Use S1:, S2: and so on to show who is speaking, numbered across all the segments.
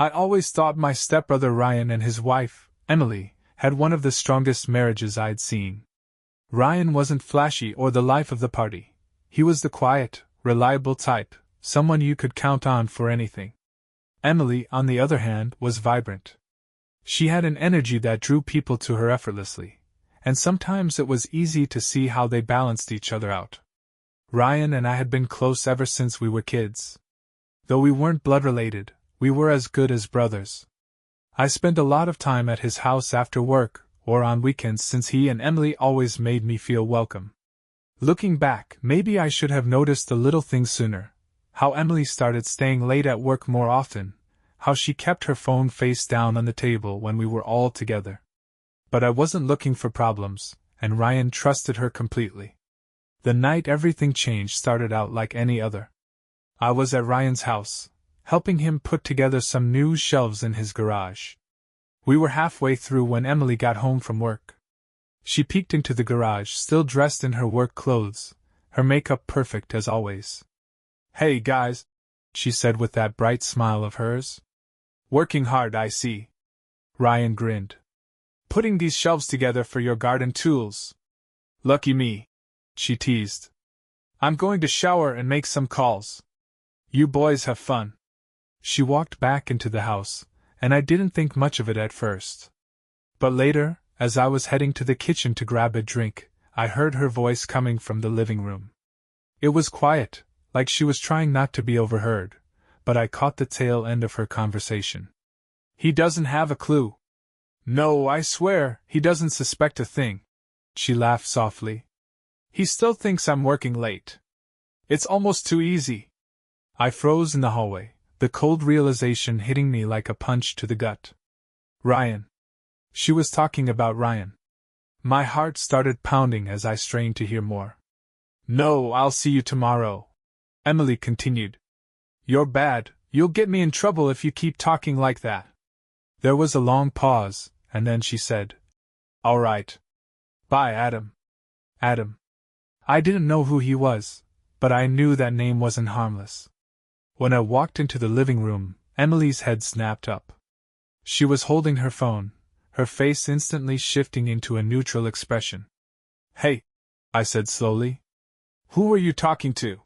S1: I always thought my stepbrother Ryan and his wife, Emily, had one of the strongest marriages I'd seen. Ryan wasn't flashy or the life of the party. He was the quiet, reliable type, someone you could count on for anything. Emily, on the other hand, was vibrant. She had an energy that drew people to her effortlessly, and sometimes it was easy to see how they balanced each other out. Ryan and I had been close ever since we were kids. Though we weren't blood-related, we were as good as brothers. I spent a lot of time at his house after work, or on weekends since he and Emily always made me feel welcome. Looking back, maybe I should have noticed the little things sooner. How Emily started staying late at work more often, how she kept her phone face down on the table when we were all together. But I wasn't looking for problems, and Ryan trusted her completely. The night everything changed started out like any other. I was at Ryan's house, helping him put together some new shelves in his garage. We were halfway through when Emily got home from work. She peeked into the garage, still dressed in her work clothes, her makeup perfect as always. "Hey guys," she said with that bright smile of hers. "Working hard, I see." Ryan grinned. "Putting these shelves together for your garden tools." "Lucky me," she teased. "I'm going to shower and make some calls. You boys have fun." She walked back into the house, and I didn't think much of it at first. But later, as I was heading to the kitchen to grab a drink, I heard her voice coming from the living room. It was quiet, like she was trying not to be overheard, but I caught the tail end of her conversation. "He doesn't have a clue." "No, I swear, he doesn't suspect a thing." She laughed softly. "He still thinks I'm working late. It's almost too easy." I froze in the hallway, the cold realization hitting me like a punch to the gut. Ryan. She was talking about Ryan. My heart started pounding as I strained to hear more. "No, I'll see you tomorrow," Emily continued. "You're bad, you'll get me in trouble if you keep talking like that." There was a long pause, and then she said, "All right. Bye, Adam." Adam. I didn't know who he was, but I knew that name wasn't harmless. When I walked into the living room, Emily's head snapped up. She was holding her phone, her face instantly shifting into a neutral expression. "Hey," I said slowly. "Who were you talking to?"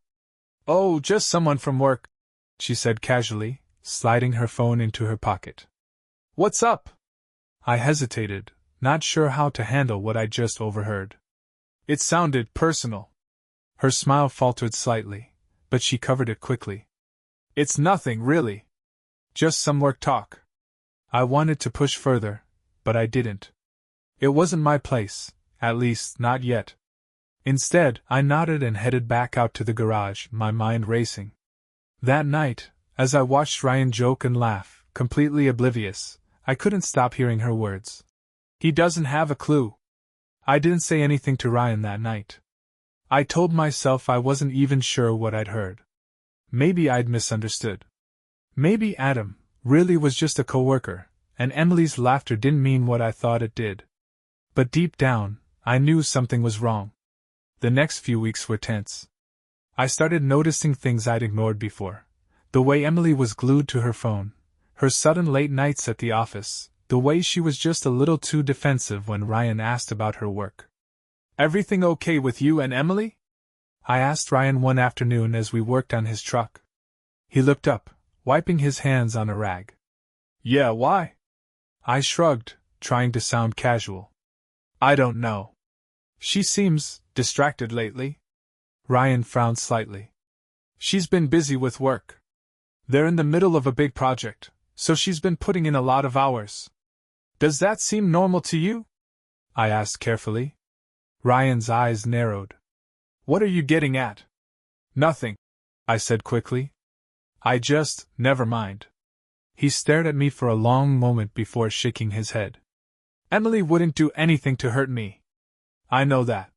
S1: "Oh, just someone from work," she said casually, sliding her phone into her pocket. "What's up?" I hesitated, not sure how to handle what I just overheard. It sounded personal. Her smile faltered slightly, but she covered it quickly. "It's nothing, really. Just some work talk." I wanted to push further, but I didn't. It wasn't my place, at least not yet. Instead, I nodded and headed back out to the garage, my mind racing. That night, as I watched Ryan joke and laugh, completely oblivious, I couldn't stop hearing her words. "He doesn't have a clue." I didn't say anything to Ryan that night. I told myself I wasn't even sure what I'd heard. Maybe I'd misunderstood. Maybe Adam really was just a coworker, and Emily's laughter didn't mean what I thought it did. But deep down, I knew something was wrong. The next few weeks were tense. I started noticing things I'd ignored before. The way Emily was glued to her phone, her sudden late nights at the office, the way she was just a little too defensive when Ryan asked about her work. "Everything okay with you and Emily?" I asked Ryan one afternoon as we worked on his truck. He looked up, wiping his hands on a rag. "Yeah, why?" I shrugged, trying to sound casual. "I don't know. She seems distracted lately." Ryan frowned slightly. "She's been busy with work. They're in the middle of a big project, so she's been putting in a lot of hours." "Does that seem normal to you?" I asked carefully. Ryan's eyes narrowed. "What are you getting at?" "Nothing," I said quickly. Never mind." He stared at me for a long moment before shaking his head. "Emily wouldn't do anything to hurt me." "I know that."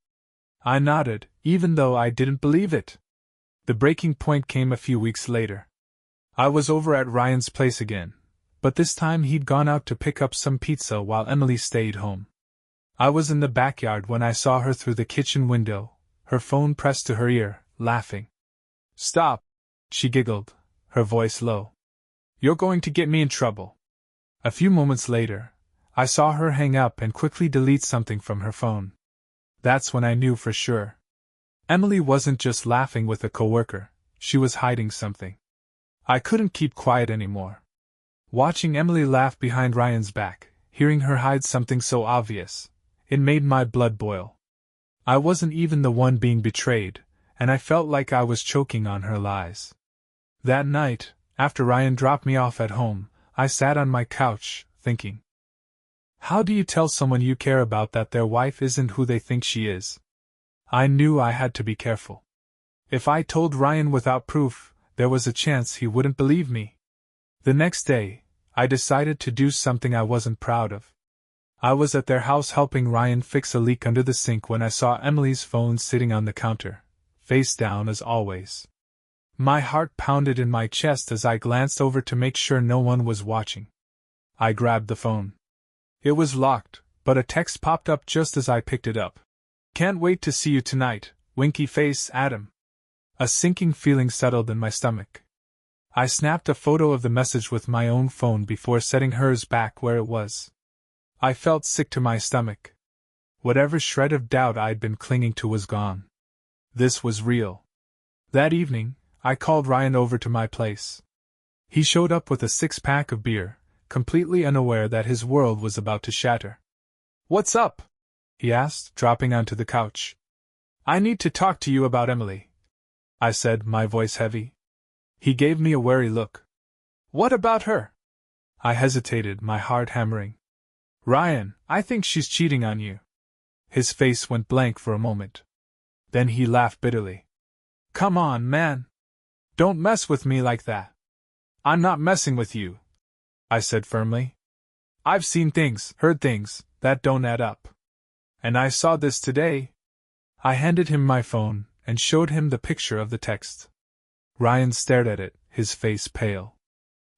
S1: I nodded, even though I didn't believe it. The breaking point came a few weeks later. I was over at Ryan's place again, but this time he'd gone out to pick up some pizza while Emily stayed home. I was in the backyard when I saw her through the kitchen window, her phone pressed to her ear, laughing. "Stop," she giggled, her voice low. You're going to get me in trouble. A few moments later, I saw her hang up and quickly delete something from her phone. That's when I knew for sure. Emily wasn't just laughing with a coworker, she was hiding something. I couldn't keep quiet anymore. Watching Emily laugh behind Ryan's back, hearing her hide something so obvious, it made my blood boil. I wasn't even the one being betrayed, and I felt like I was choking on her lies. That night, after Ryan dropped me off at home, I sat on my couch, thinking. How do you tell someone you care about that their wife isn't who they think she is? I knew I had to be careful. If I told Ryan without proof, there was a chance he wouldn't believe me. The next day, I decided to do something I wasn't proud of. I was at their house helping Ryan fix a leak under the sink when I saw Emily's phone sitting on the counter, face down as always. My heart pounded in my chest as I glanced over to make sure no one was watching. I grabbed the phone. It was locked, but a text popped up just as I picked it up. Can't wait to see you tonight, winky face Adam. A sinking feeling settled in my stomach. I snapped a photo of the message with my own phone before setting hers back where it was. I felt sick to my stomach. Whatever shred of doubt I'd been clinging to was gone. This was real. That evening, I called Ryan over to my place. He showed up with a 6-pack of beer, completely unaware that his world was about to shatter. What's up? He asked, dropping onto the couch. I need to talk to you about Emily, I said, my voice heavy. He gave me a wary look. What about her? I hesitated, my heart hammering. Ryan, I think she's cheating on you. His face went blank for a moment. Then he laughed bitterly. Come on, man. Don't mess with me like that. I'm not messing with you, I said firmly. I've seen things, heard things, that don't add up. And I saw this today. I handed him my phone and showed him the picture of the text. Ryan stared at it, his face pale.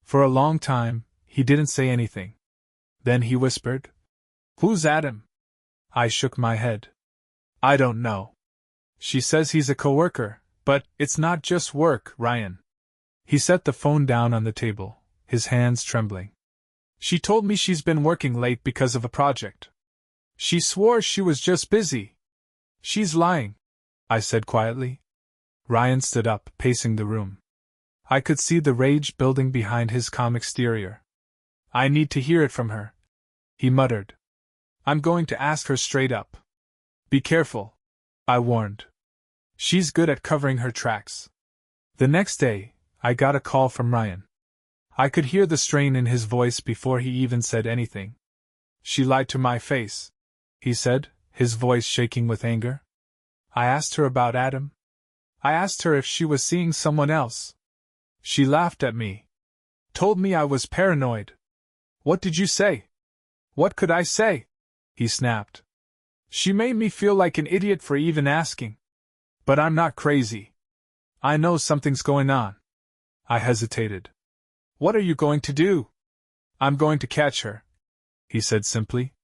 S1: For a long time, he didn't say anything. Then he whispered, Who's Adam? I shook my head. I don't know. She says he's a coworker, but it's not just work, Ryan. He set the phone down on the table, his hands trembling. She told me she's been working late because of a project. She swore she was just busy. She's lying, I said quietly. Ryan stood up, pacing the room. I could see the rage building behind his calm exterior. I need to hear it from her, he muttered. I'm going to ask her straight up. Be careful, I warned. She's good at covering her tracks. The next day, I got a call from Ryan. I could hear the strain in his voice before he even said anything. She lied to my face, he said, his voice shaking with anger. I asked her about Adam. I asked her if she was seeing someone else. She laughed at me. Told me I was paranoid. What did you say? What could I say? He snapped. She made me feel like an idiot for even asking. But I'm not crazy. I know something's going on. I hesitated. What are you going to do? I'm going to catch her, he said simply.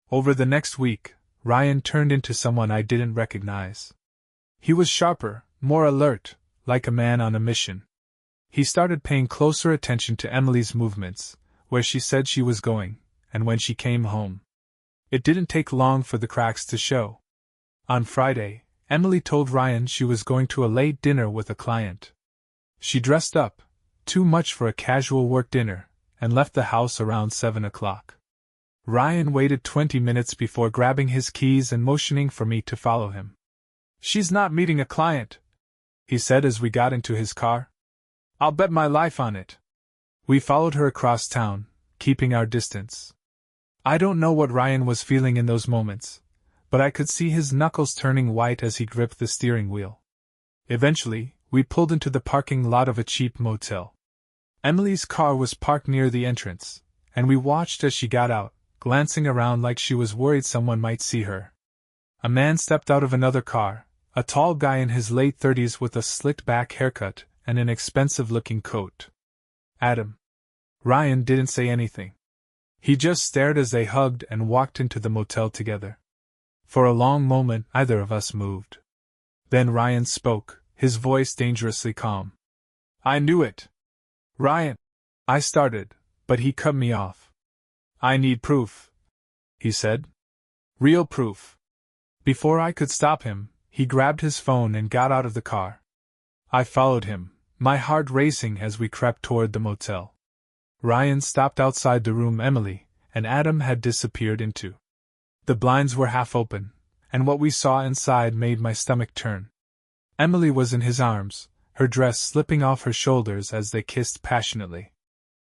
S1: Over the next week, Ryan turned into someone I didn't recognize. He was sharper, more alert, like a man on a mission. He started paying closer attention to Emily's movements, where she said she was going, and when she came home. It didn't take long for the cracks to show. On Friday, Emily told Ryan she was going to a late dinner with a client. She dressed up, too much for a casual work dinner, and left the house around 7 o'clock. Ryan waited 20 minutes before grabbing his keys and motioning for me to follow him. She's not meeting a client, he said as we got into his car. I'll bet my life on it. We followed her across town, keeping our distance. I don't know what Ryan was feeling in those moments, but I could see his knuckles turning white as he gripped the steering wheel. Eventually, we pulled into the parking lot of a cheap motel. Emily's car was parked near the entrance, and we watched as she got out, glancing around like she was worried someone might see her. A man stepped out of another car, a tall guy in his late 30s with a slicked-back haircut and an expensive-looking coat. Adam. Ryan didn't say anything. He just stared as they hugged and walked into the motel together. For a long moment, neither of us moved. Then Ryan spoke, his voice dangerously calm. I knew it. Ryan. I started, but he cut me off. I need proof, he said. Real proof. Before I could stop him, he grabbed his phone and got out of the car. I followed him, my heart racing as we crept toward the motel. Ryan stopped outside the room Emily and Adam had disappeared into. The blinds were half open, and what we saw inside made my stomach turn. Emily was in his arms, her dress slipping off her shoulders as they kissed passionately.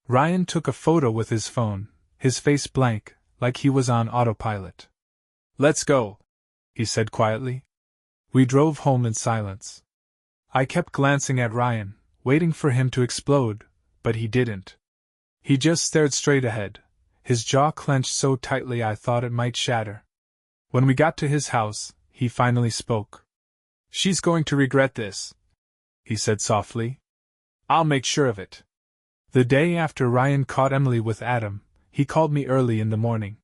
S1: Ryan took a photo with his phone, his face blank, like he was on autopilot. Let's go, he said quietly. We drove home in silence. I kept glancing at Ryan, waiting for him to explode, but he didn't. He just stared straight ahead, his jaw clenched so tightly I thought it might shatter. When we got to his house, he finally spoke. She's going to regret this, he said softly. I'll make sure of it. The day after Ryan caught Emily with Adam, he called me early in the morning.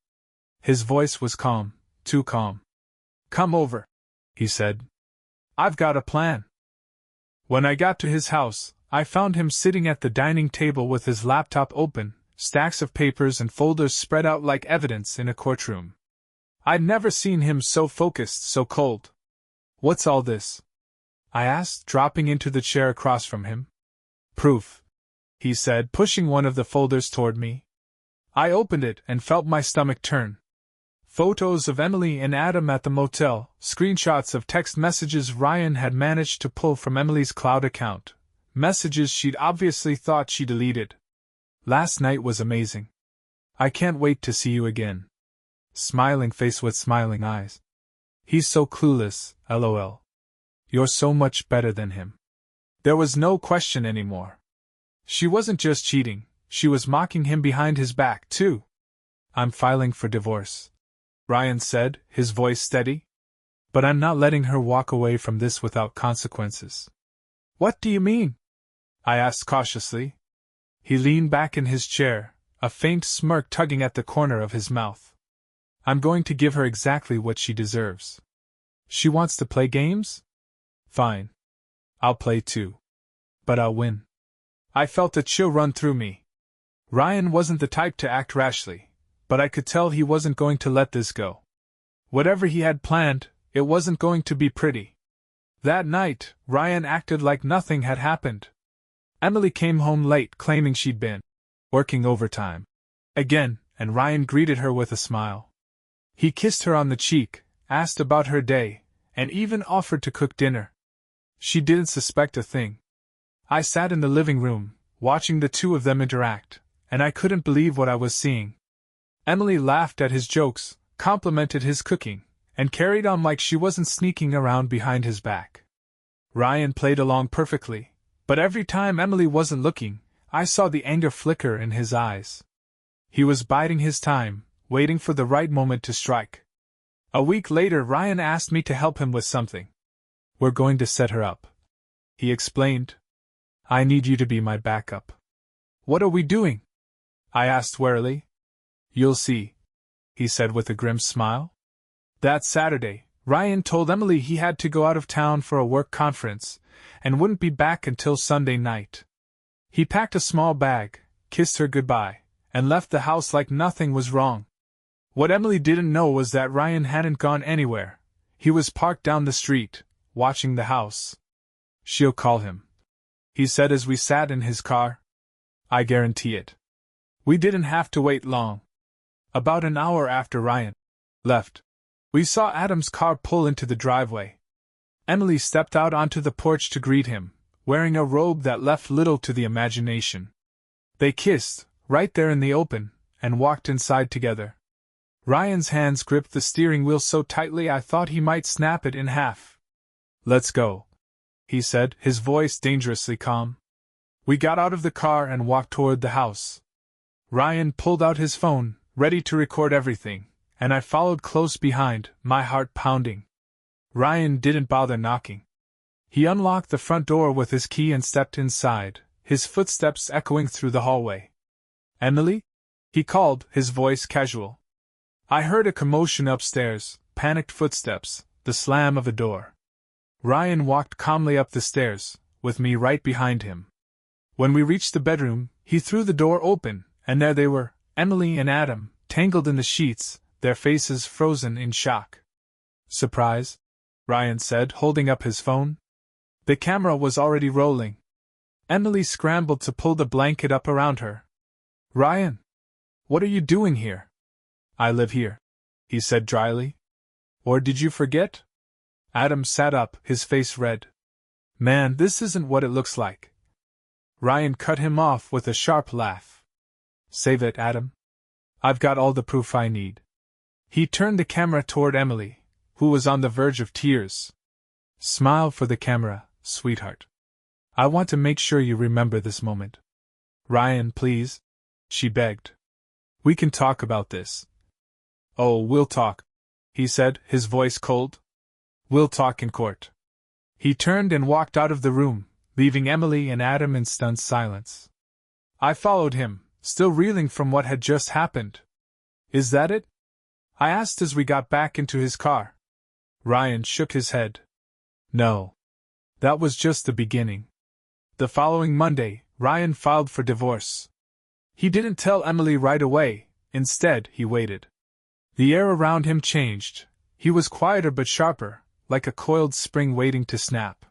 S1: His voice was calm, too calm. Come over, he said. I've got a plan. When I got to his house, I found him sitting at the dining table with his laptop open, stacks of papers and folders spread out like evidence in a courtroom. I'd never seen him so focused, so cold. What's all this? I asked, dropping into the chair across from him. Proof, he said, pushing one of the folders toward me. I opened it and felt my stomach turn. Photos of Emily and Adam at the motel, screenshots of text messages Ryan had managed to pull from Emily's cloud account, messages she'd obviously thought she deleted. Last night was amazing. I can't wait to see you again. Smiling face with smiling eyes. He's so clueless, lol. You're so much better than him. There was no question anymore. She wasn't just cheating, she was mocking him behind his back, too. I'm filing for divorce, Ryan said, his voice steady. But I'm not letting her walk away from this without consequences. What do you mean? I asked cautiously. He leaned back in his chair, a faint smirk tugging at the corner of his mouth. I'm going to give her exactly what she deserves. She wants to play games? Fine. I'll play too. But I'll win. I felt a chill run through me. Ryan wasn't the type to act rashly, but I could tell he wasn't going to let this go. Whatever he had planned, it wasn't going to be pretty. That night, Ryan acted like nothing had happened. Emily came home late claiming she'd been working overtime again, and Ryan greeted her with a smile. He kissed her on the cheek, asked about her day, and even offered to cook dinner. She didn't suspect a thing. I sat in the living room, watching the two of them interact, and I couldn't believe what I was seeing. Emily laughed at his jokes, complimented his cooking, and carried on like she wasn't sneaking around behind his back. Ryan played along perfectly, but every time Emily wasn't looking, I saw the anger flicker in his eyes. He was biding his time, waiting for the right moment to strike. A week later, Ryan asked me to help him with something. We're going to set her up, he explained. I need you to be my backup. What are we doing? I asked warily. You'll see, he said with a grim smile. That Saturday, Ryan told Emily he had to go out of town for a work conference, and wouldn't be back until Sunday night. He packed a small bag, kissed her goodbye, and left the house like nothing was wrong. What Emily didn't know was that Ryan hadn't gone anywhere. He was parked down the street, watching the house. She'll call him, he said as we sat in his car. I guarantee it. We didn't have to wait long. About an hour after Ryan left, we saw Adam's car pull into the driveway. Emily stepped out onto the porch to greet him, wearing a robe that left little to the imagination. They kissed, right there in the open, and walked inside together. Ryan's hands gripped the steering wheel so tightly I thought he might snap it in half. Let's go, he said, his voice dangerously calm. We got out of the car and walked toward the house. Ryan pulled out his phone, ready to record everything, and I followed close behind, my heart pounding. Ryan didn't bother knocking. He unlocked the front door with his key and stepped inside, his footsteps echoing through the hallway. Emily? He called, his voice casual. I heard a commotion upstairs, panicked footsteps, the slam of a door. Ryan walked calmly up the stairs, with me right behind him. When we reached the bedroom, he threw the door open, and there they were, Emily and Adam, tangled in the sheets, their faces frozen in shock. "Surprise?" Ryan said, holding up his phone. The camera was already rolling. Emily scrambled to pull the blanket up around her. "Ryan! What are you doing here?" "I live here," he said dryly. "Or did you forget?" Adam sat up, his face red. "Man, this isn't what it looks like." Ryan cut him off with a sharp laugh. "Save it, Adam. I've got all the proof I need." He turned the camera toward Emily, who was on the verge of tears. "Smile for the camera, sweetheart. I want to make sure you remember this moment." "Ryan, please," she begged. "We can talk about this." "Oh, we'll talk," he said, his voice cold. "We'll talk in court." He turned and walked out of the room, leaving Emily and Adam in stunned silence. I followed him, still reeling from what had just happened. "Is that it?" I asked as we got back into his car. Ryan shook his head. "No. That was just the beginning." The following Monday, Ryan filed for divorce. He didn't tell Emily right away, instead, he waited. The air around him changed. He was quieter but sharper, like a coiled spring waiting to snap.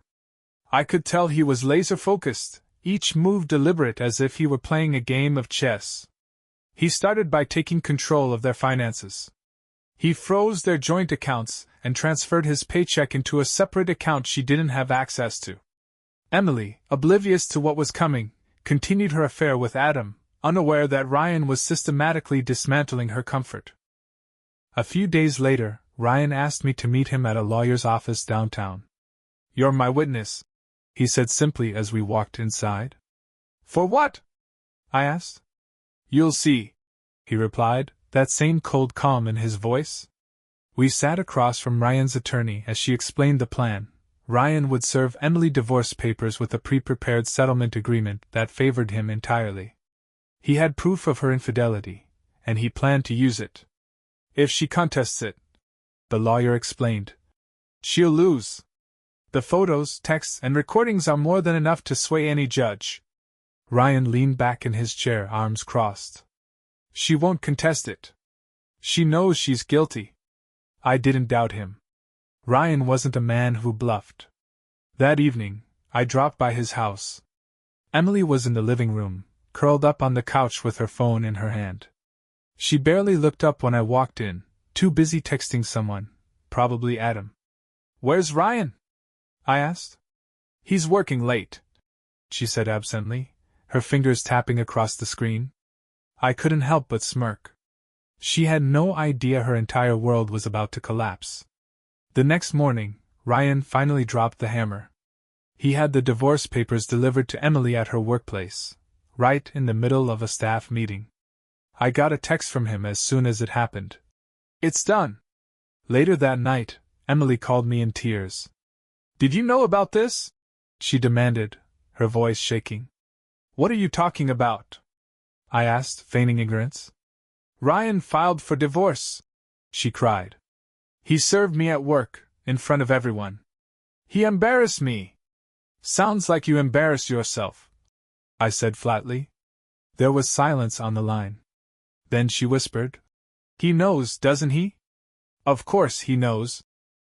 S1: I could tell he was laser-focused, each move deliberate as if he were playing a game of chess. He started by taking control of their finances. He froze their joint accounts and transferred his paycheck into a separate account she didn't have access to. Emily, oblivious to what was coming, continued her affair with Adam, unaware that Ryan was systematically dismantling her comfort. A few days later, Ryan asked me to meet him at a lawyer's office downtown. "You're my witness," he said simply as we walked inside. "For what?" I asked. "You'll see," he replied, that same cold calm in his voice. We sat across from Ryan's attorney as she explained the plan. Ryan would serve Emily divorce papers with a pre-prepared settlement agreement that favored him entirely. He had proof of her infidelity, and he planned to use it. "If she contests it," the lawyer explained, "she'll lose. The photos, texts, and recordings are more than enough to sway any judge." Ryan leaned back in his chair, arms crossed. "She won't contest it. She knows she's guilty." I didn't doubt him. Ryan wasn't a man who bluffed. That evening, I dropped by his house. Emily was in the living room, curled up on the couch with her phone in her hand. She barely looked up when I walked in, too busy texting someone, probably Adam. "Where's Ryan?" I asked. "He's working late," she said absently, her fingers tapping across the screen. I couldn't help but smirk. She had no idea her entire world was about to collapse. The next morning, Ryan finally dropped the hammer. He had the divorce papers delivered to Emily at her workplace, right in the middle of a staff meeting. I got a text from him as soon as it happened. "It's done." Later that night, Emily called me in tears. "Did you know about this?" she demanded, her voice shaking. "What are you talking about?" I asked, feigning ignorance. "Ryan filed for divorce," she cried. "He served me at work, in front of everyone. He embarrassed me." "Sounds like you embarrassed yourself," I said flatly. There was silence on the line. Then she whispered, "He knows, doesn't he?" "Of course he knows,"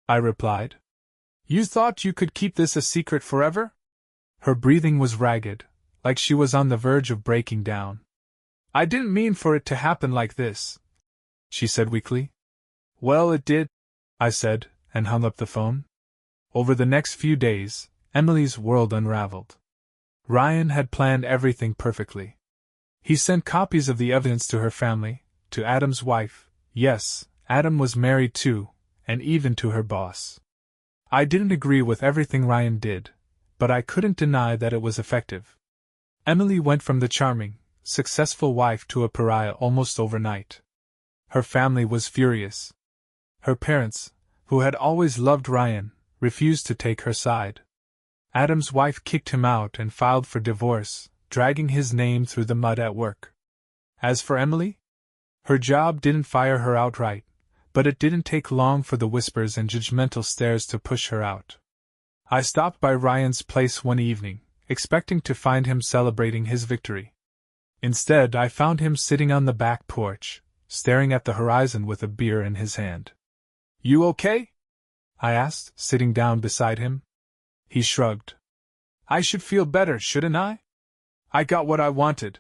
S1: I replied. "You thought you could keep this a secret forever?" Her breathing was ragged, like she was on the verge of breaking down. "I didn't mean for it to happen like this," she said weakly. "Well, it did," I said, and hung up the phone. Over the next few days, Emily's world unraveled. Ryan had planned everything perfectly. He sent copies of the evidence to her family, to Adam's wife, yes, Adam was married too, and even to her boss. I didn't agree with everything Ryan did, but I couldn't deny that it was effective. Emily went from the charming, successful wife to a pariah almost overnight. Her family was furious. Her parents, who had always loved Ryan, refused to take her side. Adam's wife kicked him out and filed for divorce, dragging his name through the mud at work. As for Emily, her job didn't fire her outright, but it didn't take long for the whispers and judgmental stares to push her out. I stopped by Ryan's place one evening, expecting to find him celebrating his victory. Instead, I found him sitting on the back porch, staring at the horizon with a beer in his hand. "You okay?" I asked, sitting down beside him. He shrugged. "I should feel better, shouldn't I? I got what I wanted."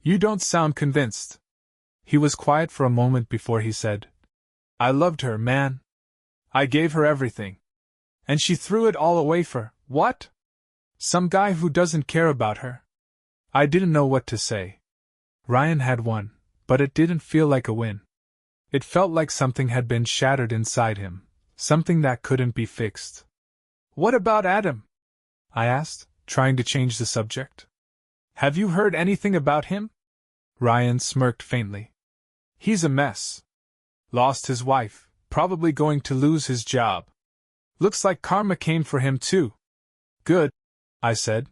S1: "You don't sound convinced." He was quiet for a moment before he said, "I loved her, man. I gave her everything. And she threw it all away for, what? Some guy who doesn't care about her." I didn't know what to say. Ryan had won, but it didn't feel like a win. It felt like something had been shattered inside him, something that couldn't be fixed. "What about Adam?" I asked, trying to change the subject. "Have you heard anything about him?" Ryan smirked faintly. "He's a mess. Lost his wife, probably going to lose his job. Looks like karma came for him too." "Good," I said.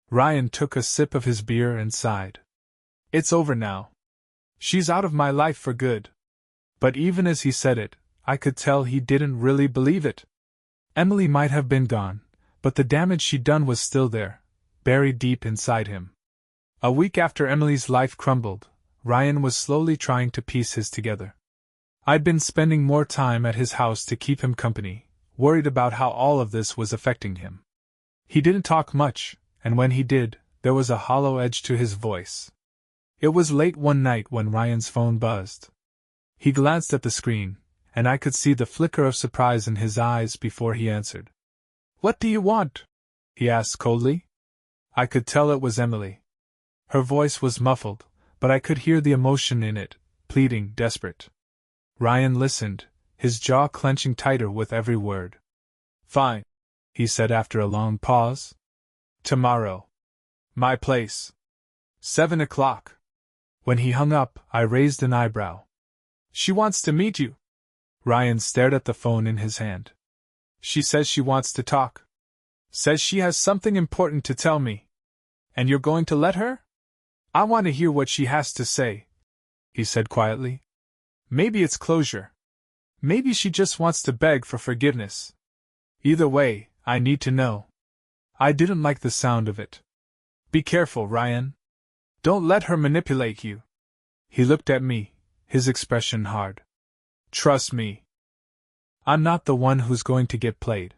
S1: Ryan took a sip of his beer and sighed. "It's over now. She's out of my life for good." But even as he said it, I could tell he didn't really believe it. Emily might have been gone, but the damage she'd done was still there, buried deep inside him. A week after Emily's life crumbled, Ryan was slowly trying to piece his together. I'd been spending more time at his house to keep him company, worried about how all of this was affecting him. He didn't talk much, and when he did, there was a hollow edge to his voice. It was late one night when Ryan's phone buzzed. He glanced at the screen, and I could see the flicker of surprise in his eyes before he answered. "What do you want?" he asked coldly. I could tell it was Emily. Her voice was muffled, but I could hear the emotion in it, pleading, desperate. Ryan listened, his jaw clenching tighter with every word. "Fine," he said after a long pause. "Tomorrow. My place. 7 o'clock. When he hung up, I raised an eyebrow. "She wants to meet you." Ryan stared at the phone in his hand. "She says she wants to talk. Says she has something important to tell me. And you're going to let her?" "I want to hear what she has to say," he said quietly. "Maybe it's closure. Maybe she just wants to beg for forgiveness. Either way, I need to know." I didn't like the sound of it. "Be careful, Ryan. Don't let her manipulate you." He looked at me, his expression hard. "Trust me. I'm not the one who's going to get played."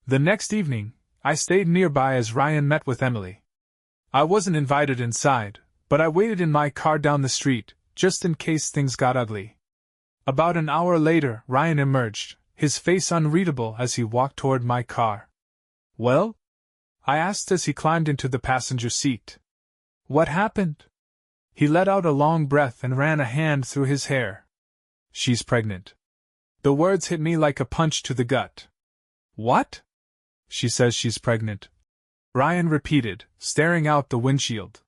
S1: The next evening, I stayed nearby as Ryan met with Emily. I wasn't invited inside, but I waited in my car down the street, just in case things got ugly. About an hour later, Ryan emerged, his face unreadable as he walked toward my car. "Well?" I asked as he climbed into the passenger seat. "What happened?" He let out a long breath and ran a hand through his hair. "She's pregnant." The words hit me like a punch to the gut. "What?" "She says she's pregnant," Ryan repeated, staring out the windshield.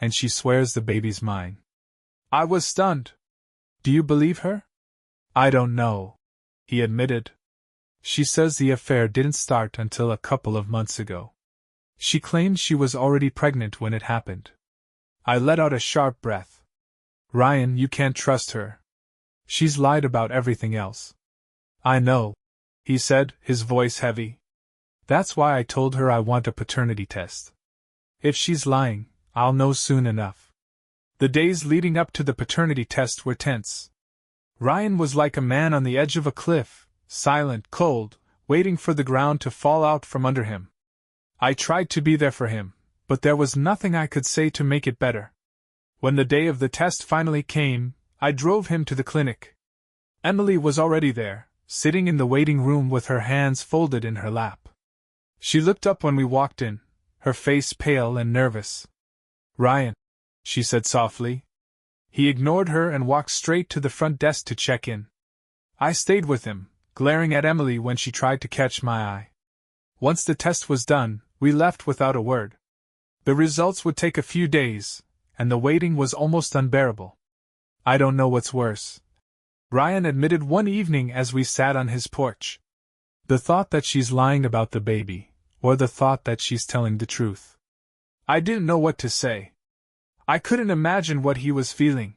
S1: "And she swears the baby's mine." I was stunned. "Do you believe her?" "I don't know," he admitted. "She says the affair didn't start until a couple of months ago. She claimed she was already pregnant when it happened." I let out a sharp breath. "Ryan, you can't trust her. She's lied about everything else." "I know," he said, his voice heavy. "That's why I told her I want a paternity test. If she's lying, I'll know soon enough." The days leading up to the paternity test were tense. Ryan was like a man on the edge of a cliff, silent, cold, waiting for the ground to fall out from under him. I tried to be there for him, but there was nothing I could say to make it better. When the day of the test finally came, I drove him to the clinic. Emily was already there, sitting in the waiting room with her hands folded in her lap. She looked up when we walked in, her face pale and nervous. "Ryan," she said softly. He ignored her and walked straight to the front desk to check in. I stayed with him, glaring at Emily when she tried to catch my eye. Once the test was done, we left without a word. The results would take a few days, and the waiting was almost unbearable. "I don't know what's worse," Ryan admitted one evening as we sat on his porch. "The thought that she's lying about the baby, or the thought that she's telling the truth." I didn't know what to say. I couldn't imagine what he was feeling.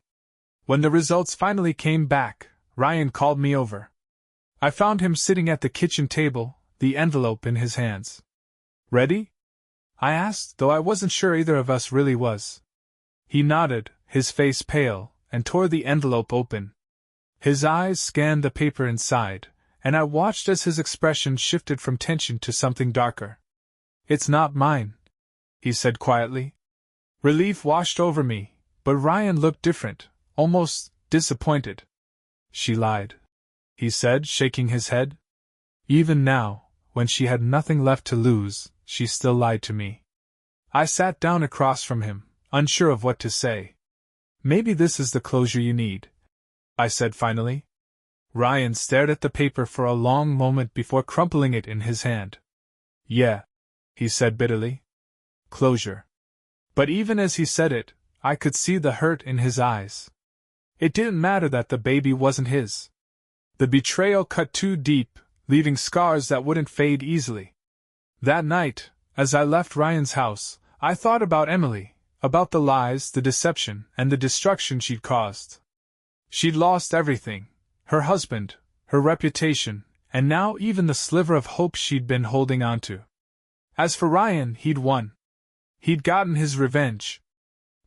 S1: When the results finally came back, Ryan called me over. I found him sitting at the kitchen table, the envelope in his hands. "Ready?" I asked, though I wasn't sure either of us really was. He nodded, his face pale, and tore the envelope open. His eyes scanned the paper inside, and I watched as his expression shifted from tension to something darker. "It's not mine," he said quietly. Relief washed over me, but Ryan looked different, almost disappointed. "She lied," he said, shaking his head. "Even now, when she had nothing left to lose, she still lied to me." I sat down across from him, unsure of what to say. "Maybe this is the closure you need," I said finally. Ryan stared at the paper for a long moment before crumpling it in his hand. "Yeah," he said bitterly. "Closure." But even as he said it, I could see the hurt in his eyes. It didn't matter that the baby wasn't his. The betrayal cut too deep, leaving scars that wouldn't fade easily. That night, as I left Ryan's house, I thought about Emily, about the lies, the deception, and the destruction she'd caused. She'd lost everything: her husband, her reputation, and now even the sliver of hope she'd been holding on to. As for Ryan, he'd won. He'd gotten his revenge.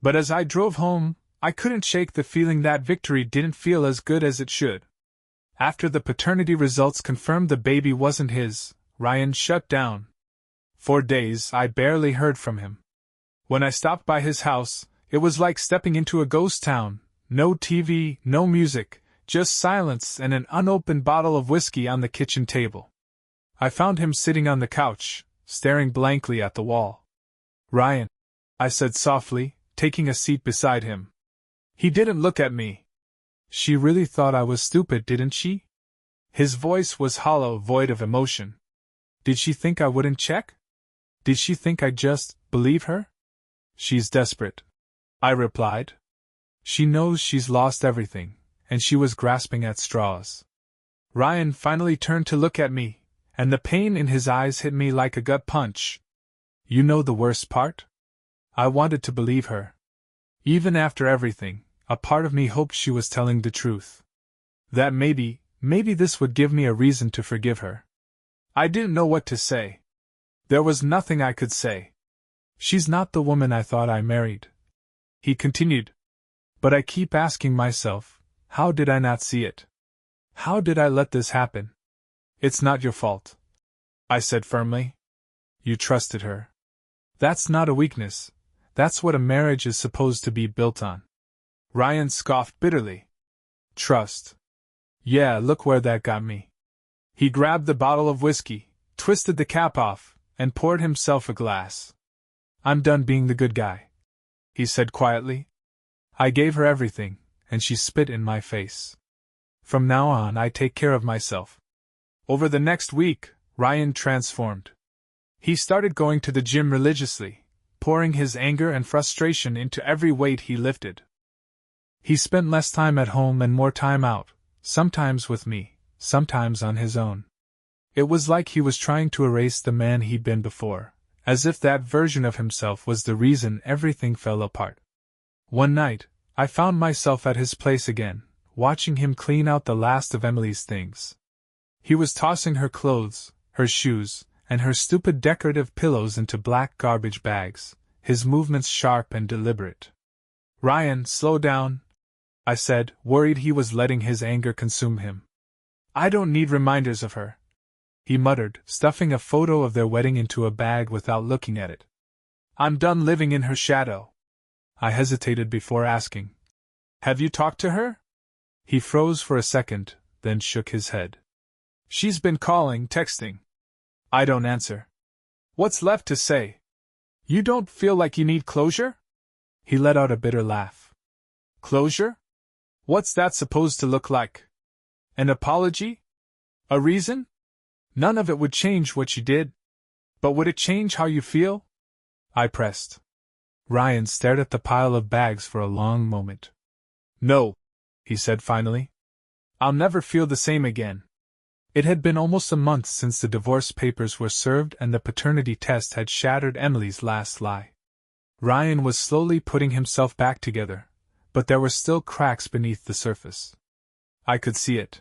S1: But as I drove home, I couldn't shake the feeling that victory didn't feel as good as it should. After the paternity results confirmed the baby wasn't his, Ryan shut down. For days, I barely heard from him. When I stopped by his house, it was like stepping into a ghost town. No TV, no music, just silence and an unopened bottle of whiskey on the kitchen table. I found him sitting on the couch, staring blankly at the wall. "Ryan," I said softly, taking a seat beside him. He didn't look at me. "She really thought I was stupid, didn't she?" His voice was hollow, void of emotion. "Did she think I wouldn't check? Did she think I'd just believe her?" "She's desperate," I replied. "She knows she's lost everything, and she was grasping at straws." Ryan finally turned to look at me, and the pain in his eyes hit me like a gut punch. "You know the worst part?" I wanted to believe her. Even after everything, a part of me hoped she was telling the truth. That maybe this would give me a reason to forgive her. I didn't know what to say. There was nothing I could say. "She's not the woman I thought I married," he continued. "But I keep asking myself, how did I not see it? How did I let this happen?" "It's not your fault," I said firmly. "You trusted her. That's not a weakness. That's what a marriage is supposed to be built on." Ryan scoffed bitterly. "Trust. Yeah, look where that got me." He grabbed the bottle of whiskey, twisted the cap off, and poured himself a glass. "I'm done being the good guy," he said quietly. "I gave her everything, and she spit in my face. From now on, I take care of myself." Over the next week, Ryan transformed. He started going to the gym religiously, pouring his anger and frustration into every weight he lifted. He spent less time at home and more time out, sometimes with me, sometimes on his own. It was like he was trying to erase the man he'd been before, as if that version of himself was the reason everything fell apart. One night, I found myself at his place again, watching him clean out the last of Emily's things. He was tossing her clothes, her shoes, and her stupid decorative pillows into black garbage bags, his movements sharp and deliberate. "Ryan, slow down," I said, worried he was letting his anger consume him. "I don't need reminders of her," he muttered, stuffing a photo of their wedding into a bag without looking at it. "I'm done living in her shadow." I hesitated before asking, "Have you talked to her?" He froze for a second, then shook his head. "She's been calling, texting. I don't answer. What's left to say? You don't feel like you need closure?" He let out a bitter laugh. "Closure? What's that supposed to look like? An apology? A reason? None of it would change what you did. But would it change how you feel?" I pressed. Ryan stared at the pile of bags for a long moment. "No," he said finally. "I'll never feel the same again." It had been almost a month since the divorce papers were served and the paternity test had shattered Emily's last lie. Ryan was slowly putting himself back together, but there were still cracks beneath the surface. I could see it.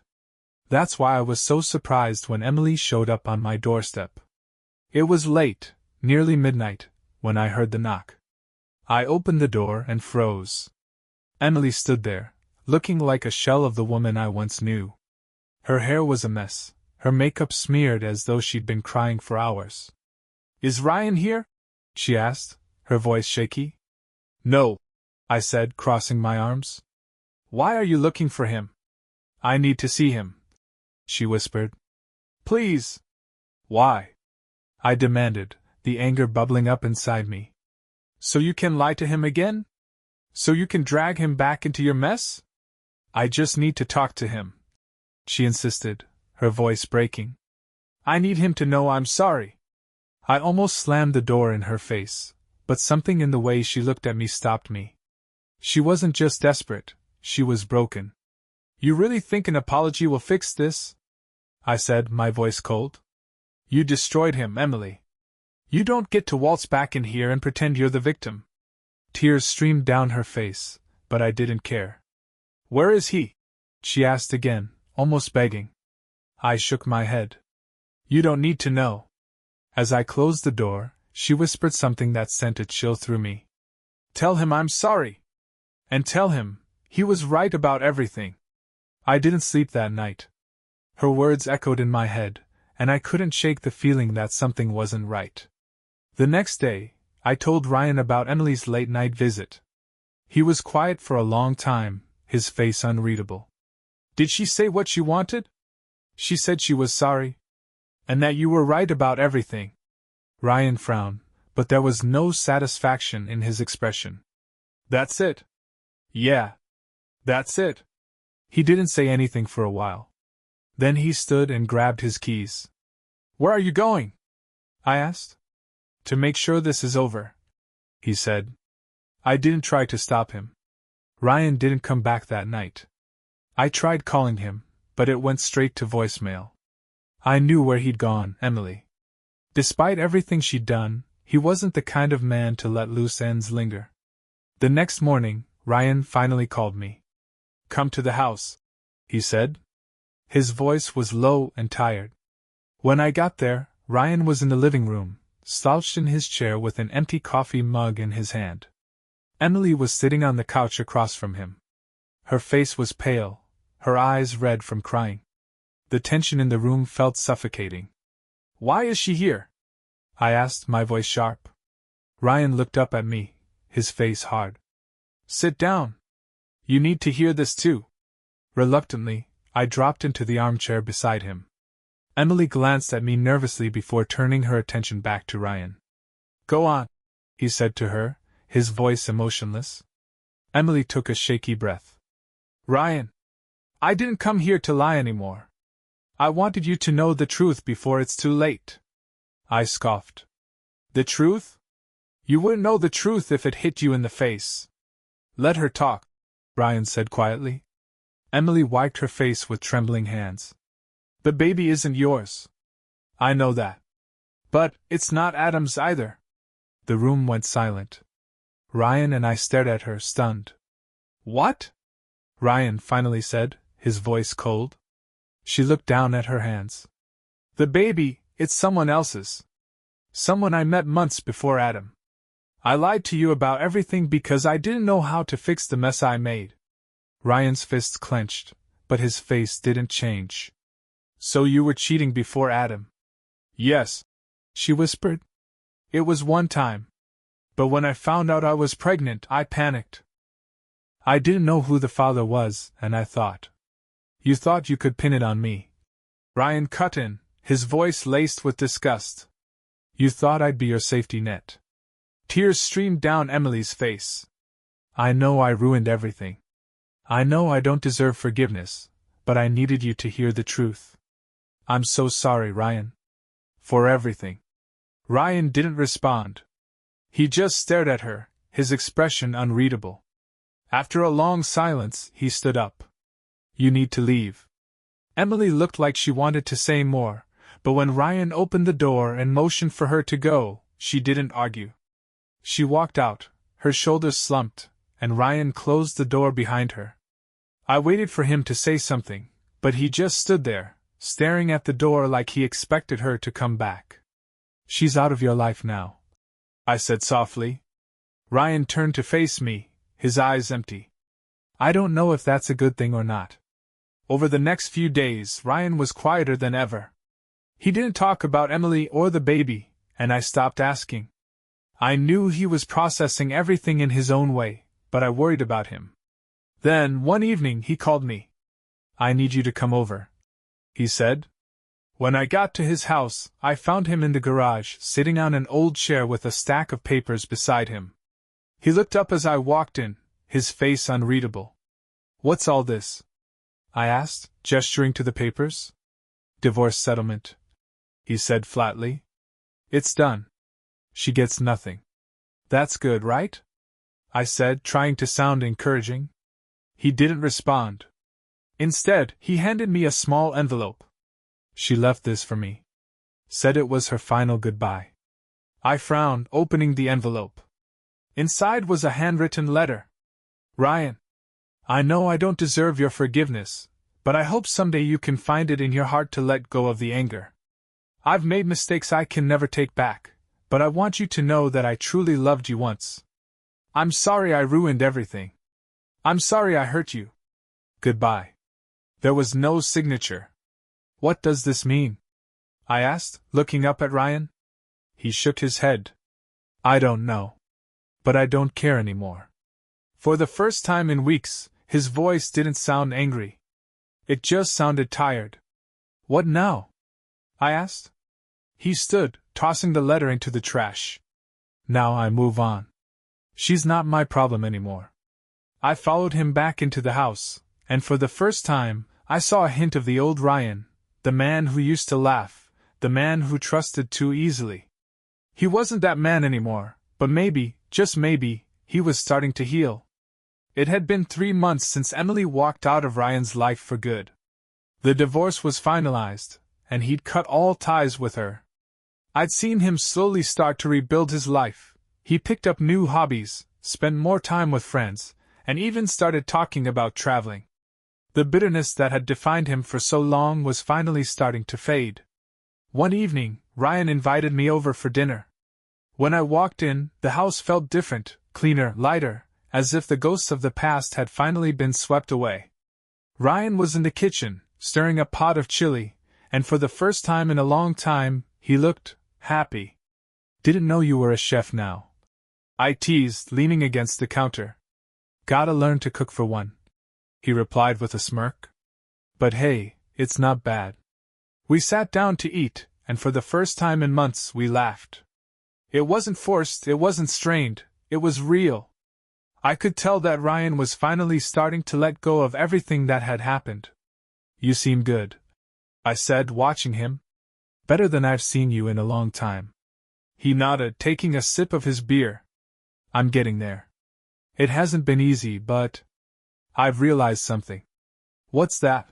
S1: That's why I was so surprised when Emily showed up on my doorstep. It was late, nearly midnight, when I heard the knock. I opened the door and froze. Emily stood there, looking like a shell of the woman I once knew. Her hair was a mess, her makeup smeared as though she'd been crying for hours. "Is Ryan here?" she asked, her voice shaky. "No," I said, crossing my arms. "Why are you looking for him?" "I need to see him," she whispered. "Please." "Why?" I demanded, the anger bubbling up inside me. "So you can lie to him again? So you can drag him back into your mess?" "I just need to talk to him," she insisted, her voice breaking. "I need him to know I'm sorry." I almost slammed the door in her face, but something in the way she looked at me stopped me. She wasn't just desperate, she was broken. "You really think an apology will fix this?" I said, my voice cold. "You destroyed him, Emily. You don't get to waltz back in here and pretend you're the victim." Tears streamed down her face, but I didn't care. "Where is he?" she asked again, almost begging. I shook my head. "You don't need to know." As I closed the door, she whispered something that sent a chill through me. "Tell him I'm sorry. And tell him he was right about everything." I didn't sleep that night. Her words echoed in my head, and I couldn't shake the feeling that something wasn't right. The next day, I told Ryan about Emily's late-night visit. He was quiet for a long time, his face unreadable. "Did she say what she wanted?" "She said she was sorry. And that you were right about everything." Ryan frowned, but there was no satisfaction in his expression. "That's it?" "Yeah. That's it." He didn't say anything for a while. Then he stood and grabbed his keys. "Where are you going?" I asked. "To make sure this is over," he said. I didn't try to stop him. Ryan didn't come back that night. I tried calling him, but it went straight to voicemail. I knew where he'd gone, Emily. Despite everything she'd done, he wasn't the kind of man to let loose ends linger. The next morning, Ryan finally called me. "Come to the house," he said. His voice was low and tired. When I got there, Ryan was in the living room, slouched in his chair with an empty coffee mug in his hand. Emily was sitting on the couch across from him. Her face was pale, her eyes red from crying. The tension in the room felt suffocating. "Why is she here?" I asked, my voice sharp. Ryan looked up at me, his face hard. "Sit down. You need to hear this too." Reluctantly, I dropped into the armchair beside him. Emily glanced at me nervously before turning her attention back to Ryan. "Go on," he said to her, his voice emotionless. Emily took a shaky breath. "Ryan, I didn't come here to lie anymore. I wanted you to know the truth before it's too late." I scoffed. "The truth? You wouldn't know the truth if it hit you in the face." "Let her talk," Ryan said quietly. Emily wiped her face with trembling hands. "The baby isn't yours." "I know that. But it's not Adam's either." The room went silent. Ryan and I stared at her, stunned. "What?" Ryan finally said, his voice cold. She looked down at her hands. "The baby, it's someone else's. Someone I met months before Adam. I lied to you about everything because I didn't know how to fix the mess I made." Ryan's fists clenched, but his face didn't change. "So you were cheating before Adam?" "Yes," she whispered. "It was one time. But when I found out I was pregnant, I panicked. I didn't know who the father was, and I thought. You thought you could pin it on me." Ryan cut in, his voice laced with disgust. "You thought I'd be your safety net." Tears streamed down Emily's face. "I know I ruined everything. I know I don't deserve forgiveness, but I needed you to hear the truth. I'm so sorry, Ryan. For everything." Ryan didn't respond. He just stared at her, his expression unreadable. After a long silence, he stood up. "You need to leave." Emily looked like she wanted to say more, but when Ryan opened the door and motioned for her to go, she didn't argue. She walked out, her shoulders slumped, and Ryan closed the door behind her. I waited for him to say something, but he just stood there, staring at the door like he expected her to come back. "She's out of your life now," I said softly. Ryan turned to face me, his eyes empty. I don't know if that's a good thing or not. Over the next few days, Ryan was quieter than ever. He didn't talk about Emily or the baby, and I stopped asking. I knew he was processing everything in his own way, but I worried about him. Then, one evening, he called me. I need you to come over, he said. When I got to his house, I found him in the garage, sitting on an old chair with a stack of papers beside him. He looked up as I walked in, his face unreadable. What's all this? I asked, gesturing to the papers. Divorce settlement, he said flatly. It's done. She gets nothing. That's good, right? I said, trying to sound encouraging. He didn't respond. Instead, he handed me a small envelope. She left this for me. Said it was her final goodbye. I frowned, opening the envelope. Inside was a handwritten letter. Ryan, I know I don't deserve your forgiveness, but I hope someday you can find it in your heart to let go of the anger. I've made mistakes I can never take back, but I want you to know that I truly loved you once. I'm sorry I ruined everything. I'm sorry I hurt you. Goodbye. There was no signature. What does this mean? I asked, looking up at Ryan. He shook his head. I don't know. But I don't care anymore. For the first time in weeks, his voice didn't sound angry. It just sounded tired. What now? I asked. He stood, tossing the letter into the trash. Now I move on. She's not my problem anymore. I followed him back into the house, and for the first time, I saw a hint of the old Ryan, the man who used to laugh, the man who trusted too easily. He wasn't that man anymore, but maybe, just maybe, he was starting to heal. It had been 3 months since Emily walked out of Ryan's life for good. The divorce was finalized, and he'd cut all ties with her. I'd seen him slowly start to rebuild his life. He picked up new hobbies, spent more time with friends, and even started talking about traveling. The bitterness that had defined him for so long was finally starting to fade. One evening, Ryan invited me over for dinner. When I walked in, the house felt different, cleaner, lighter, as if the ghosts of the past had finally been swept away. Ryan was in the kitchen, stirring a pot of chili, and for the first time in a long time, he looked happy. Didn't know you were a chef now, I teased, leaning against the counter. Gotta learn to cook for one, he replied with a smirk. But hey, it's not bad. We sat down to eat, and for the first time in months we laughed. It wasn't forced, it wasn't strained, it was real. I could tell that Ryan was finally starting to let go of everything that had happened. You seem good, I said, watching him. Better than I've seen you in a long time. He nodded, taking a sip of his beer. I'm getting there. It hasn't been easy, but I've realized something. What's that?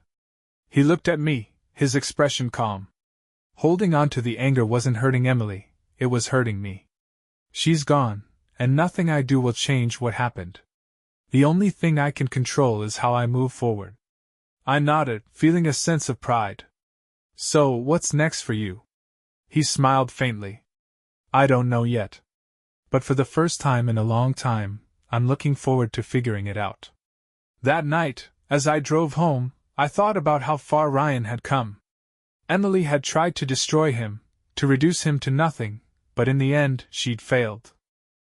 S1: He looked at me, his expression calm. Holding on to the anger wasn't hurting Emily, it was hurting me. She's gone, and nothing I do will change what happened. The only thing I can control is how I move forward. I nodded, feeling a sense of pride. So, what's next for you? He smiled faintly. I don't know yet. But for the first time in a long time, I'm looking forward to figuring it out. That night, as I drove home, I thought about how far Ryan had come. Emily had tried to destroy him, to reduce him to nothing, but in the end, she'd failed.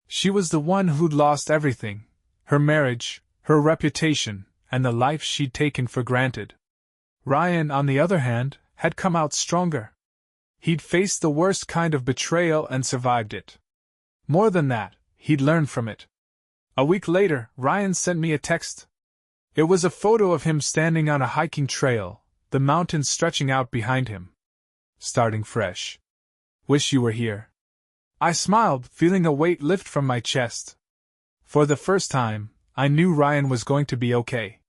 S1: She was the one who'd lost everything, her marriage, her reputation, and the life she'd taken for granted. Ryan, on the other hand, had come out stronger. He'd faced the worst kind of betrayal and survived it. More than that, he'd learned from it. A week later, Ryan sent me a text. It was a photo of him standing on a hiking trail, the mountains stretching out behind him. Starting fresh. Wish you were here. I smiled, feeling a weight lift from my chest. For the first time, I knew Ryan was going to be okay.